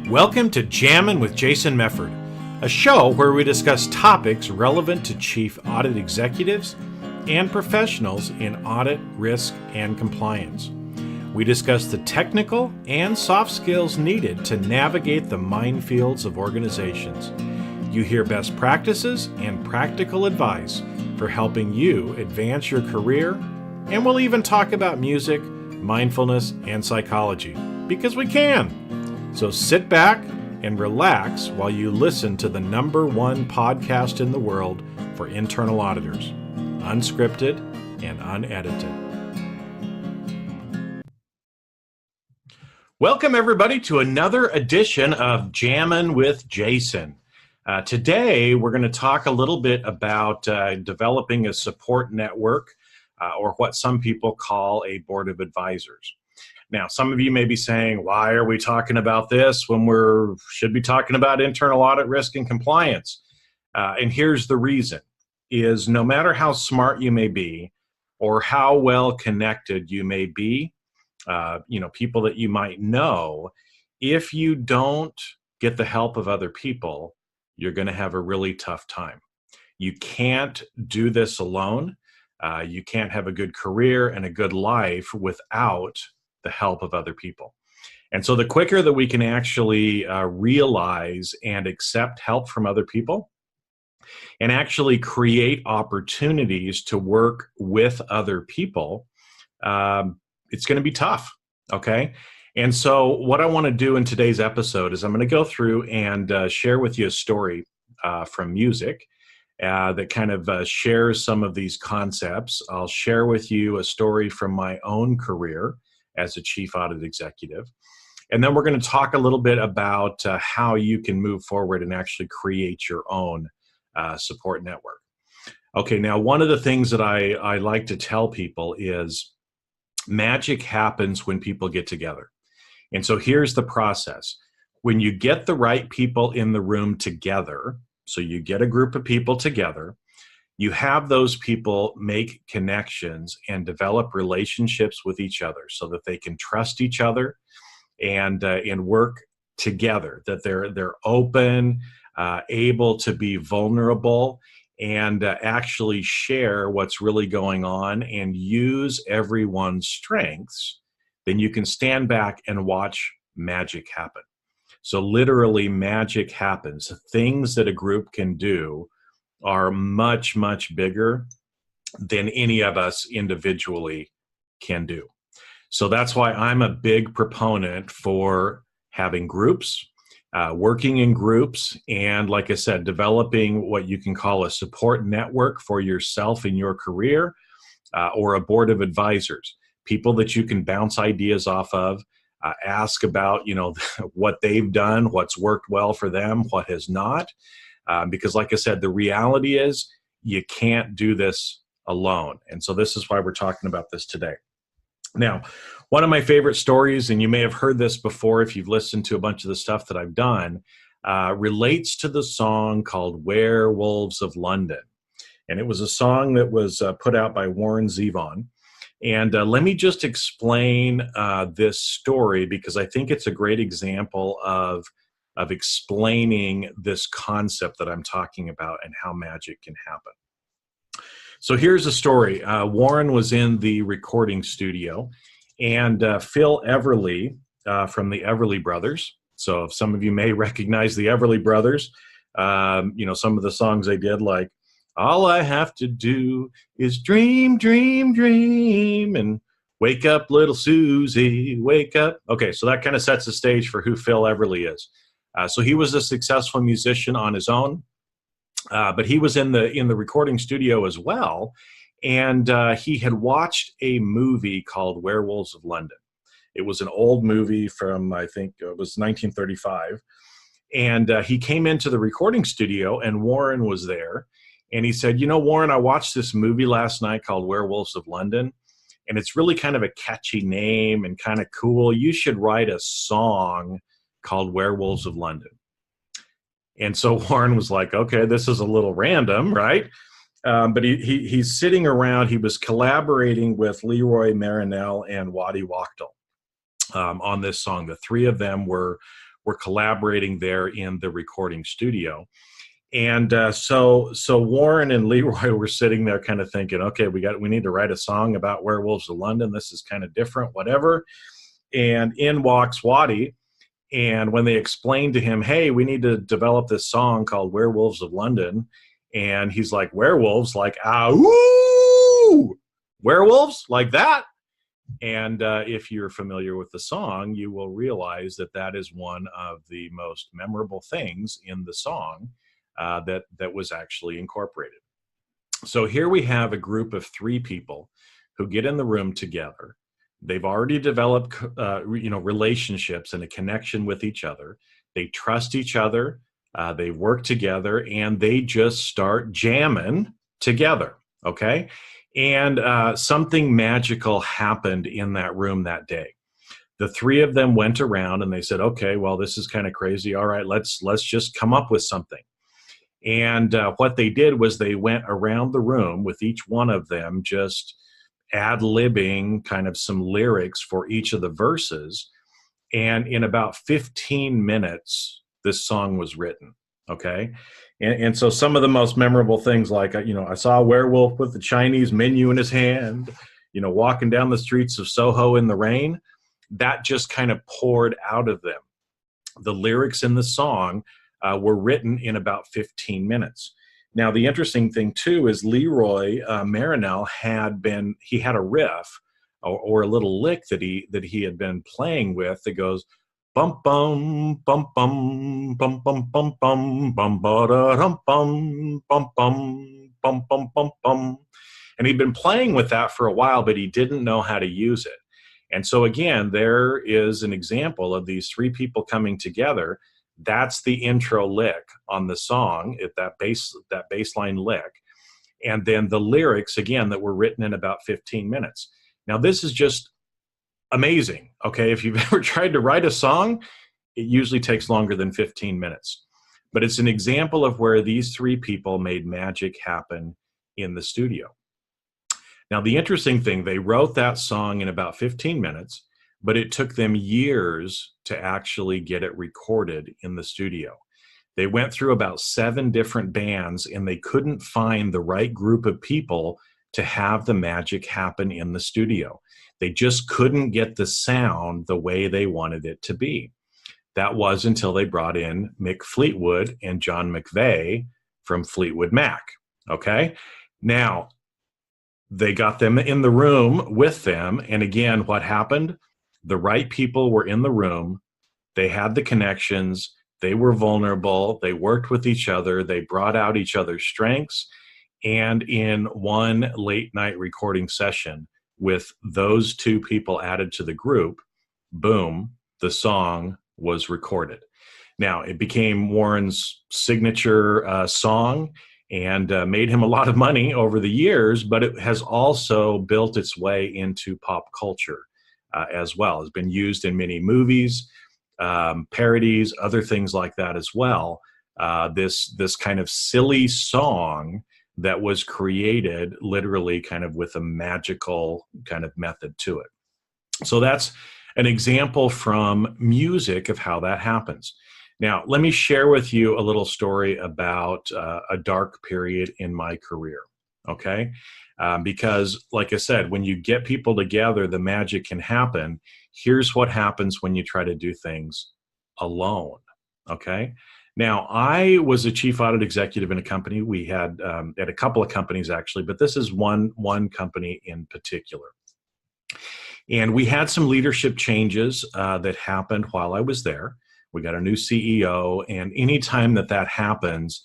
Welcome to Jammin' with Jason Mefford, a show where we discuss topics relevant to chief audit executives and professionals in audit, risk, and compliance. We discuss the technical and soft skills needed to navigate the minefields of organizations. You hear best practices and practical advice for helping you advance your career, and we'll even talk about music, mindfulness, and psychology, because we can. So sit back and relax while you listen to the #1 podcast in the world for internal auditors, unscripted and unedited. Welcome everybody to another edition of Jammin' with Jason. Today we're going to talk a little bit about developing a support network, or what some people call a board of advisors. Now, some of you may be saying, why are we talking about this when we should be talking about internal audit, risk, and compliance? And here's the reason, is no matter how smart you may be or how well connected you may be, people that you might know, if you don't get the help of other people, you're going to have a really tough time. You can't do this alone. You can't have a good career and a good life without the help of other people. And so the quicker that we can actually realize and accept help from other people and actually create opportunities to work with other people, it's going to be tough, okay? And so what I want to do in today's episode is I'm going to go through and share with you a story from music that kind of shares some of these concepts. I'll share with you a story from my own career as a chief audit executive. And then we're going to talk a little bit about how you can move forward and actually create your own support network. Okay, now one of the things that I like to tell people is magic happens when people get together. And so here's the process. When you get the right people in the room together, so you get a group of people together, you have those people make connections and develop relationships with each other so that they can trust each other and work together, that they're open, able to be vulnerable, and actually share what's really going on and use everyone's strengths. Then you can stand back and watch magic happen. So literally magic happens. Things that a group can do are much, much bigger than any of us individually can do. So that's why I'm a big proponent for having groups, working in groups, and like I said, developing what you can call a support network for yourself in your career, or a board of advisors, people that you can bounce ideas off of, ask about, what they've done, what's worked well for them, what has not. Because like I said, the reality is you can't do this alone. And so this is why we're talking about this today. Now, one of my favorite stories, and you may have heard this before if you've listened to a bunch of the stuff that I've done, relates to the song called Werewolves of London. And it was a song that was put out by Warren Zevon. And let me just explain this story because I think it's a great example of explaining this concept that I'm talking about and how magic can happen. So here's a story. Warren was in the recording studio, and Phil Everly from the Everly Brothers. So if some of you may recognize the Everly Brothers, some of the songs they did, like all I have to do is dream, dream, dream, and wake up, little Susie, wake up. Okay, so that kind of sets the stage for who Phil Everly is. So he was a successful musician on his own, but he was in the recording studio as well, and he had watched a movie called Werewolves of London. It was an old movie from, I think it was 1935, and he came into the recording studio, and Warren was there, and he said, Warren, I watched this movie last night called Werewolves of London, and it's really kind of a catchy name and kind of cool. You should write a song called Werewolves of London. And so Warren was like, okay, this is a little random, right? But he's sitting around, he was collaborating with Leroy Marinell and Waddy Wachtel on this song. The three of them were were collaborating there in the recording studio. And so Warren and Leroy were sitting there kind of thinking, okay, we need to write a song about Werewolves of London. This is kind of different, whatever. And in walks Waddy. And when they explained to him, hey, we need to develop this song called Werewolves of London. And he's like, werewolves? Like, ah, ooh, werewolves? Like that? And if you're familiar with the song, you will realize that that is one of the most memorable things in the song that was actually incorporated. So here we have a group of 3 people who get in the room together. They've already developed relationships and a connection with each other. They trust each other. They work together, and they just start jamming together, okay? And something magical happened in that room that day. The 3 of them went around and they said, okay, well, this is kind of crazy. All right, let's just come up with something. And what they did was they went around the room with each one of them just ad-libbing kind of some lyrics for each of the verses. And in about 15 minutes, this song was written, okay? And so some of the most memorable things, like, I saw a werewolf with the Chinese menu in his hand, walking down the streets of Soho in the rain. That just kind of poured out of them. The lyrics in the song were written in about 15 minutes. Now, the interesting thing, too, is Leroy Marinell had a riff or a little lick that he had been playing with that goes, bum bum bum bum bum bum bum bum bum ba da dum bum bum bum bum bum bum bum, and he'd been playing with that for a while, but he didn't know how to use it. And so again, there is an example of these 3 people coming together. That's the intro lick on the song, that baseline lick, and then the lyrics again that were written in about 15 minutes. Now this is just amazing, okay? If you've ever tried to write a song, it usually takes longer than 15 minutes. But it's an example of where these 3 people made magic happen in the studio. Now, the interesting thing, they wrote that song in about 15 minutes, but it took them years to actually get it recorded in the studio. They went through about 7 different bands, and they couldn't find the right group of people to have the magic happen in the studio. They just couldn't get the sound the way they wanted it to be. That was until they brought in Mick Fleetwood and John McVeigh from Fleetwood Mac, okay? Now, they got them in the room with them, and again, what happened? The right people were in the room. They had the connections. They were vulnerable. They worked with each other. They brought out each other's strengths. And in one late night recording session with those 2 people added to the group, boom, the song was recorded. Now, it became Warren's signature song and made him a lot of money over the years, but it has also built its way into pop culture as well. It's been used in many movies, parodies, other things like that as well. This kind of silly song that was created literally kind of with a magical kind of method to it. So that's an example from music of how that happens. Now, let me share with you a little story about a dark period in my career, okay? Because, like I said, when you get people together, the magic can happen. Here's what happens when you try to do things alone, okay? Now, I was a chief audit executive in a company. We had at a couple of companies, actually, but this is one company in particular. And we had some leadership changes that happened while I was there. We got a new CEO, and anytime that happens,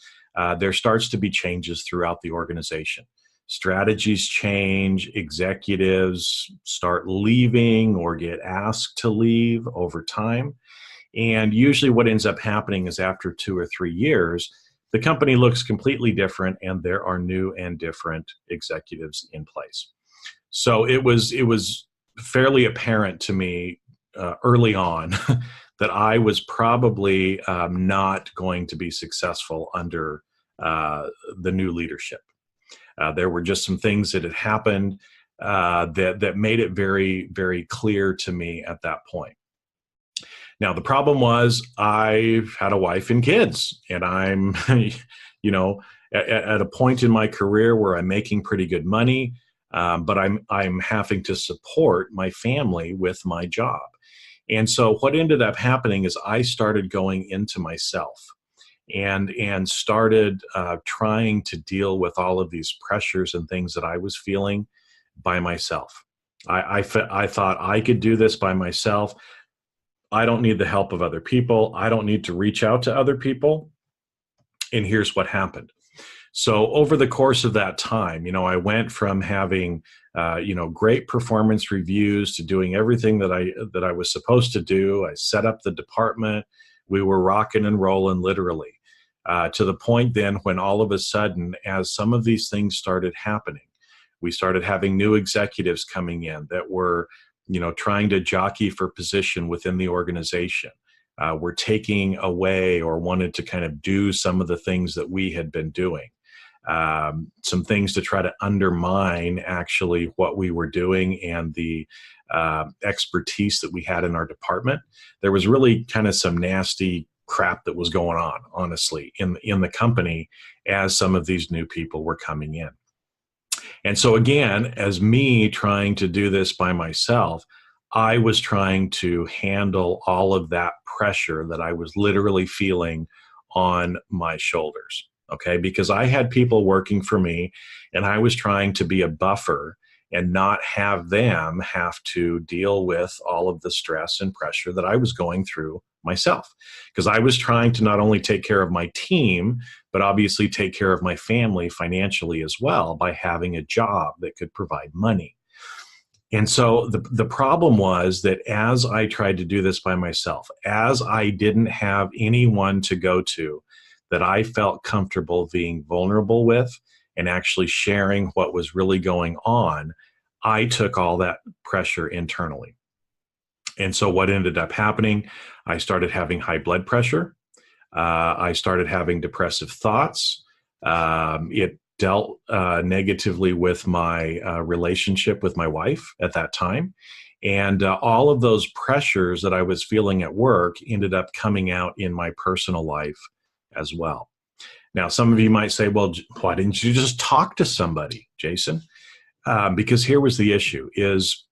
there starts to be changes throughout the organization. Strategies change, executives start leaving or get asked to leave over time. And usually what ends up happening is after 2 or 3 years, the company looks completely different and there are new and different executives in place. So it was fairly apparent to me early on that I was probably not going to be successful under the new leadership. There were just some things that had happened that made it very, very clear to me at that point. Now, the problem was I had a wife and kids, and I'm, you know, at a point in my career where I'm making pretty good money, but I'm having to support my family with my job. And so what ended up happening is I started going into myself and started trying to deal with all of these pressures and things that I was feeling by myself. I thought I could do this by myself. I don't need the help of other people. I don't need to reach out to other people. And here's what happened. So over the course of that time, I went from having, great performance reviews to doing everything that I was supposed to do. I set up the department. We were rocking and rolling, literally, to the point then when all of a sudden, as some of these things started happening, we started having new executives coming in that were, trying to jockey for position within the organization. Were taking away or wanted to kind of do some of the things that we had been doing. Some things to try to undermine actually what we were doing and the expertise that we had in our department. There was really kind of some nasty crap that was going on, honestly, in the company as some of these new people were coming in. And so again, as me trying to do this by myself, I was trying to handle all of that pressure that I was literally feeling on my shoulders. Okay, because I had people working for me and I was trying to be a buffer and not have them have to deal with all of the stress and pressure that I was going through myself. Because I was trying to not only take care of my team, but obviously take care of my family financially as well by having a job that could provide money. And so the problem was that as I tried to do this by myself, as I didn't have anyone to go to that I felt comfortable being vulnerable with and actually sharing what was really going on, I took all that pressure internally. And so what ended up happening, I started having high blood pressure. I started having depressive thoughts. It dealt negatively with my relationship with my wife at that time. And all of those pressures that I was feeling at work ended up coming out in my personal life as well. Now, some of you might say, well, why didn't you just talk to somebody, Jason? Because here was the issue is,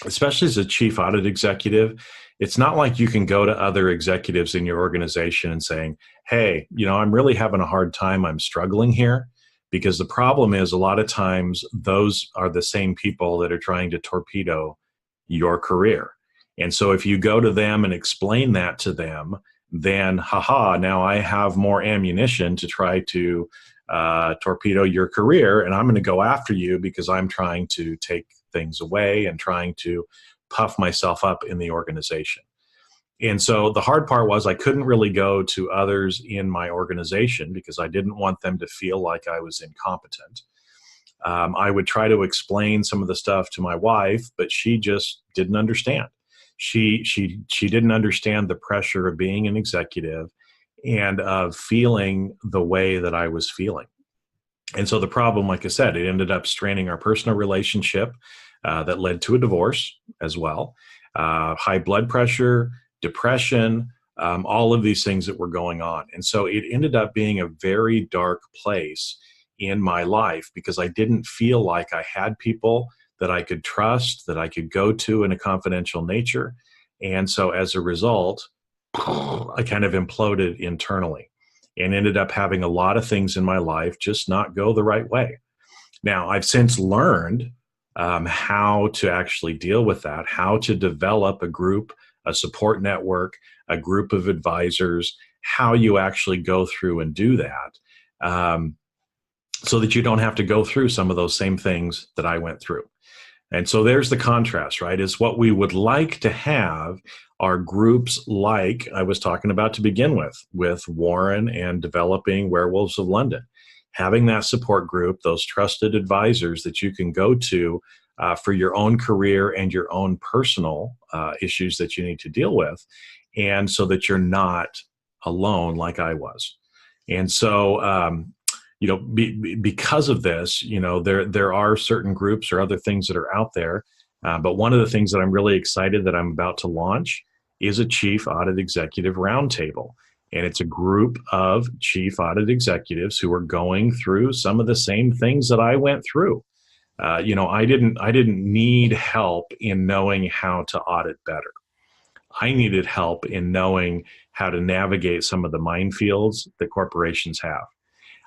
especially as a chief audit executive, it's not like you can go to other executives in your organization and saying, hey, I'm really having a hard time. I'm struggling here. Because the problem is a lot of times those are the same people that are trying to torpedo your career. And so if you go to them and explain that to them, then now I have more ammunition to try to torpedo your career, and I'm going to go after you because I'm trying to take things away and trying to puff myself up in the organization. And so the hard part was I couldn't really go to others in my organization because I didn't want them to feel like I was incompetent. I would try to explain some of the stuff to my wife, but she just didn't understand. She didn't understand the pressure of being an executive and of feeling the way that I was feeling. And so the problem, like I said, it ended up straining our personal relationship that led to a divorce as well. High blood pressure, depression, all of these things that were going on. And so it ended up being a very dark place in my life because I didn't feel like I had people that I could trust, that I could go to in a confidential nature. And so as a result, I kind of imploded internally and ended up having a lot of things in my life just not go the right way. Now, I've since learned how to actually deal with that, how to develop a group, a support network, a group of advisors, how you actually go through and do that so that you don't have to go through some of those same things that I went through. And so there's the contrast, right? Is what we would like to have are groups like I was talking about to begin with Warren and developing Werewolves of London. Having that support group, those trusted advisors that you can go to for your own career and your own personal issues that you need to deal with, and so that you're not alone like I was. And so, because of this, there are certain groups or other things that are out there. But one of the things that I'm really excited that I'm about to launch is a Chief Audit Executive Roundtable. And it's a group of chief audit executives who are going through some of the same things that I went through. I didn't need help in knowing how to audit better. I needed help in knowing how to navigate some of the minefields that corporations have.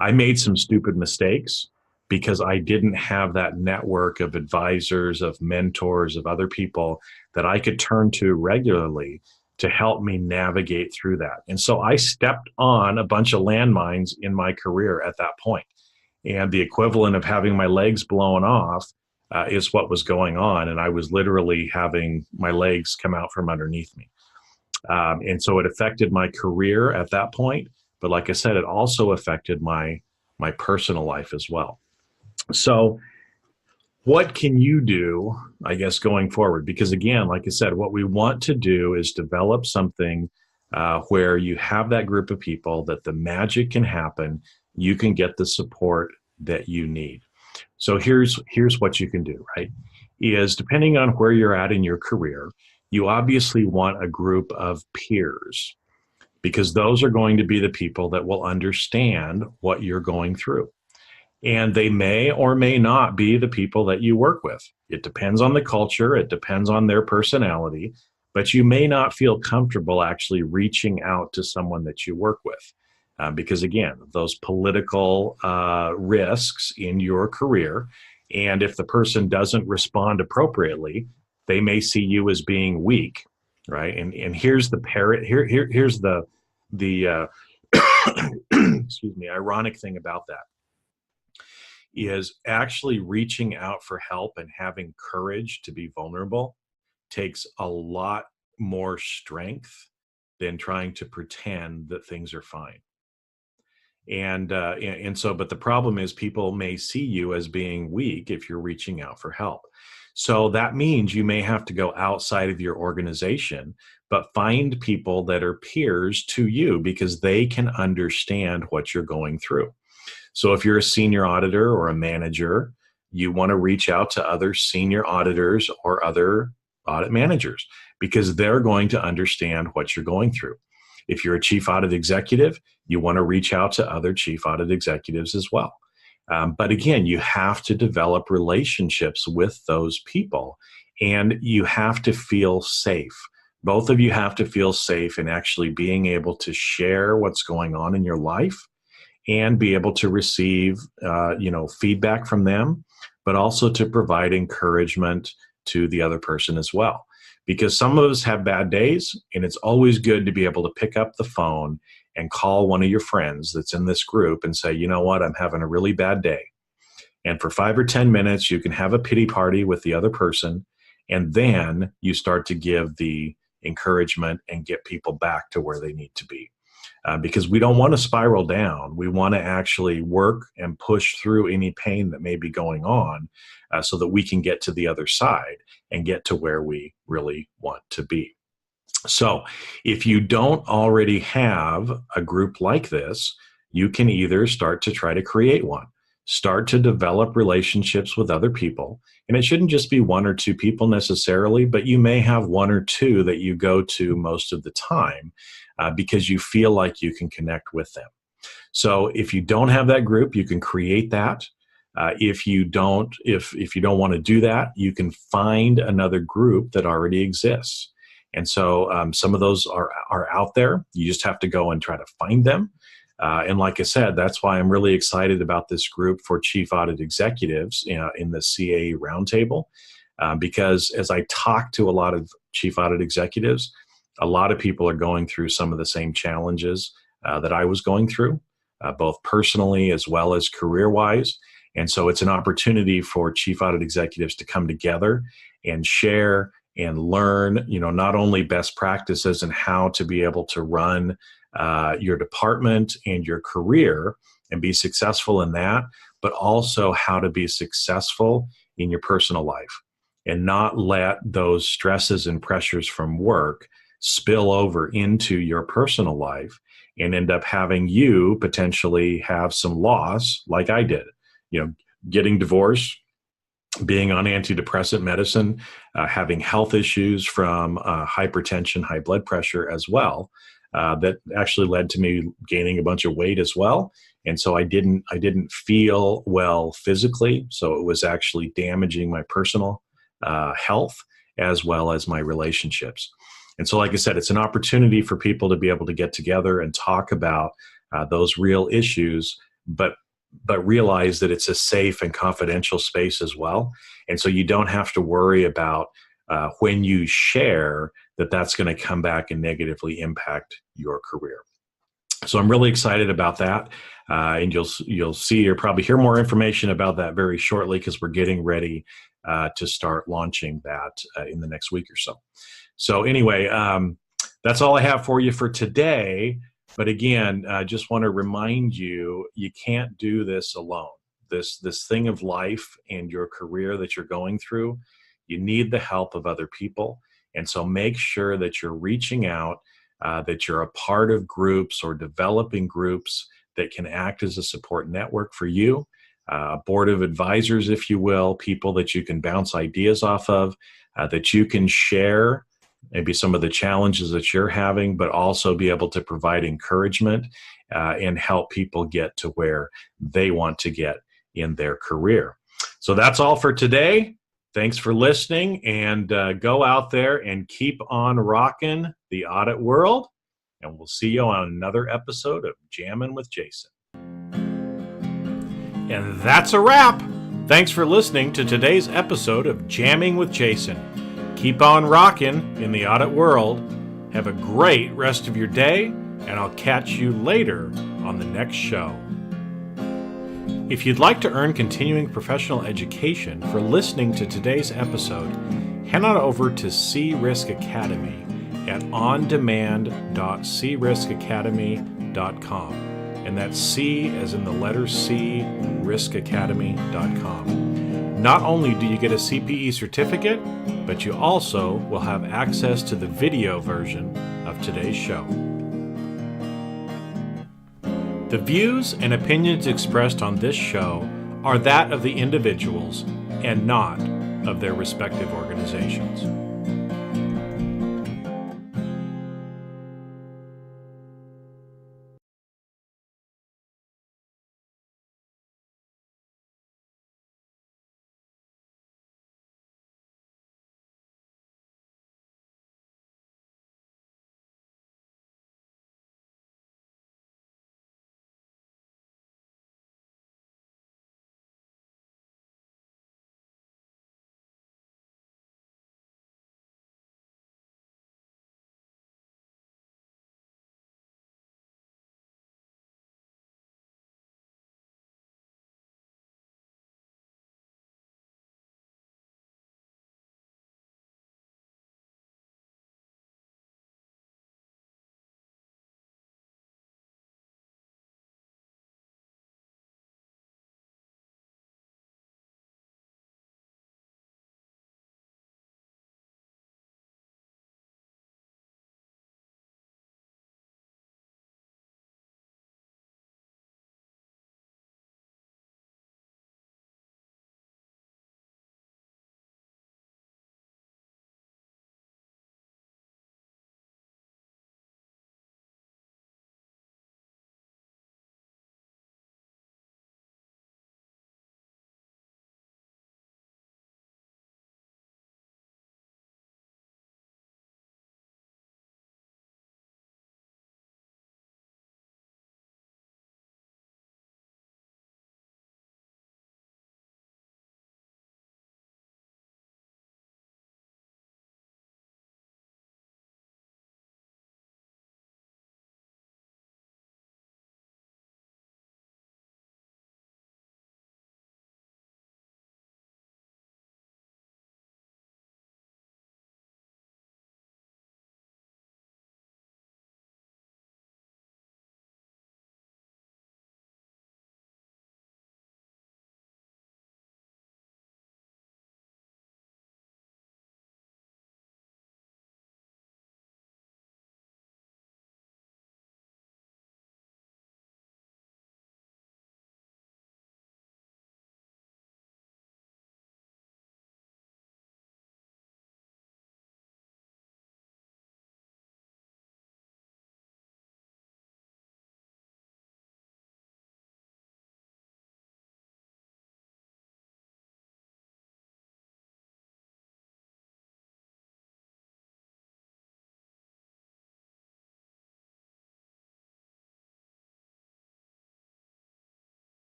I made some stupid mistakes because I didn't have that network of advisors, of mentors, of other people that I could turn to regularly to help me navigate through that. And so I stepped on a bunch of landmines in my career at that point. And the equivalent of having my legs blown off is what was going on. And I was literally having my legs come out from underneath me. And so it affected my career at that point. But like I said, it also affected my personal life as well. So what can you do, I guess, going forward? Because again, like I said, what we want to do is develop something where you have that group of people that the magic can happen. You can get the support that you need. So here's what you can do, right? Is depending on where you're at in your career, you obviously want a group of peers, because those are going to be the people that will understand what you're going through. And they may or may not be the people that you work with. It depends on the culture. It depends on their personality. But you may not feel comfortable actually reaching out to someone that you work with. Because again, those political risks in your career. And if the person doesn't respond appropriately, they may see you as being weak, right? And here's the here's the excuse me, ironic thing about that is actually reaching out for help and having courage to be vulnerable takes a lot more strength than trying to pretend that things are fine. And so, but the problem is people may see you as being weak if you're reaching out for help. So that means you may have to go outside of your organization, but find people that are peers to you because they can understand what you're going through. So if you're a senior auditor or a manager, you want to reach out to other senior auditors or other audit managers because they're going to understand what you're going through. If you're a chief audit executive, you want to reach out to other chief audit executives as well. But again, you have to develop relationships with those people and you have to feel safe. Both of you have to feel safe in actually being able to share what's going on in your life and be able to receive, feedback from them, but also to provide encouragement to the other person as well. Because some of us have bad days, and it's always good to be able to pick up the phone and call one of your friends that's in this group and say, you know what, I'm having a really bad day. And for 5 or 10 minutes, you can have a pity party with the other person, and then you start to give the encouragement and get people back to where they need to be. Because we don't want to spiral down. We want to actually work and push through any pain that may be going on so that we can get to the other side and get to where we really want to be. So if you don't already have a group like this, you can either start to try to create one. Start to develop relationships with other people. And it shouldn't just be 1 or 2 people necessarily, but you may have 1 or 2 that you go to most of the time because you feel like you can connect with them. So if you don't have that group, you can create that. If you don't want to do that, you can find another group that already exists. And so some of those are out there. You just have to go and try to find them. And like I said, that's why I'm really excited about this group for chief audit executives in the CAE Roundtable, because as I talk to a lot of chief audit executives, a lot of people are going through some of the same challenges that I was going through, both personally as well as career-wise. And so it's an opportunity for chief audit executives to come together and share and learn, not only best practices and how to be able to run your department and your career and be successful in that, but also how to be successful in your personal life and not let those stresses and pressures from work spill over into your personal life and end up having you potentially have some loss like I did. Getting divorced being on antidepressant medicine, having health issues from hypertension, high blood pressure as well, that actually led to me gaining a bunch of weight as well. And so I didn't feel well physically. So it was actually damaging my personal health as well as my relationships. And so, like I said, it's an opportunity for people to be able to get together and talk about those real issues, but realize that it's a safe and confidential space as well. And so you don't have to worry about when you share that's going to come back and negatively impact your career. So I'm really excited about that. And you'll see or probably hear more information about that very shortly, because we're getting ready to start launching that in the next week or so. So anyway, that's all I have for you for today. But again, I just want to remind you, you can't do this alone. This thing of life and your career that you're going through, you need the help of other people. And so make sure that you're reaching out, that you're a part of groups or developing groups that can act as a support network for you, a board of advisors, if you will, people that you can bounce ideas off of, that you can share maybe some of the challenges that you're having, but also be able to provide encouragement and help people get to where they want to get in their career. So that's all for today. Thanks for listening, and go out there and keep on rocking the audit world. And we'll see you on another episode of Jammin' with Jason. And that's a wrap. Thanks for listening to today's episode of Jamming with Jason. Keep on rocking in the audit world. Have a great rest of your day, and I'll catch you later on the next show. If you'd like to earn continuing professional education for listening to today's episode, head on over to C-Risk Academy at ondemand.criskacademy.com. And that's C as in the letter C, riskacademy.com. Not only do you get a CPE certificate, but you also will have access to the video version of today's show. The views and opinions expressed on this show are that of the individuals and not of their respective organizations.